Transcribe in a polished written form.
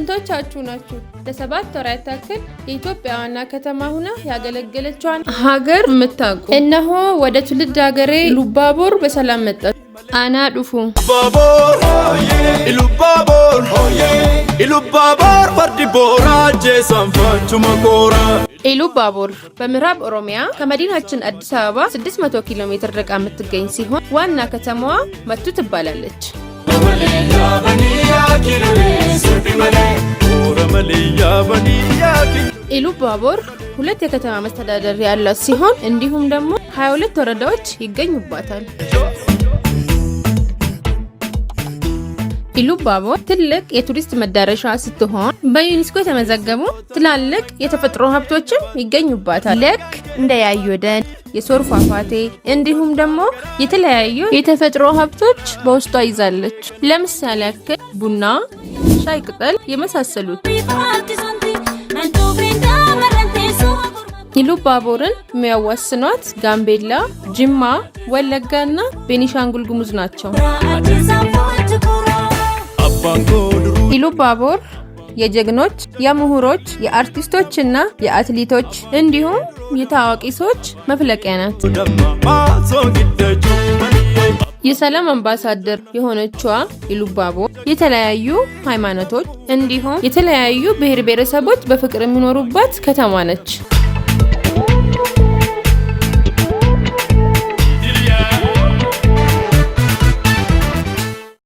ስንቶቻችሁ ናችሁ ለሰባት ወራት ያክል የኢትዮጵያ ዋና ከተማ ሆና ያገለገለችዋን ሀገር የምታውቁ? እነሆ ወደ ትውልድ ሀገሬ ኢሉባቦር በሰላም መጣሁ። አና ዱፉ ኢሉባቦር ፈርዲ ቦራ ጄሳንፋቹ መኮራ። ኢሉባቦር በምዕራብ ኦሮሚያ ከመዲናችን አዲስ አበባ 600 ኪሎ ሜትር ርቃ የምትገኝ ሲሆን ዋና ከተማዋ መቱ ትባላለች። ኢሉባቦር ሁለት የከተማ መስተዳደር ያላት ሲሆን እንዲሁም ደግሞ 22 ወረዳዎች ይገኙባታል። ኢሉባቦር ትልቅ የቱሪስት መዳረሻ ስትሆን በዩኔስኮ የተመዘገቡ ትላልቅ የተፈጥሮ ሀብቶችም ይገኙባታል። ልክ እንደ ያዩ ደን፣ የሶር ፏፏቴ እንዲሁም ደግሞ የተለያዩ የተፈጥሮ ሀብቶች በውስጧ ይዛለች። ለምሳሌ ያክል ቡና፣ ሻይ ቅጠል የመሳሰሉት። ኢሉባቦርን የሚያዋስኗት ጋምቤላ፣ ጅማ፣ ወለጋና ቤኒሻንጉል ጉሙዝ ናቸው። ኢሉባቦር የጀግኖች፣ የምሁሮች፣ የአርቲስቶችና የአትሌቶች እንዲሁም የታዋቂ ሰዎች መፍለቂያ ናት። የሰላም አምባሳደር የሆነችዋ ኢሉባቦር የተለያዩ ሃይማኖቶች እንዲሁም የተለያዩ ብሔር ብሔረሰቦች በፍቅር የሚኖሩባት ከተማ ነች።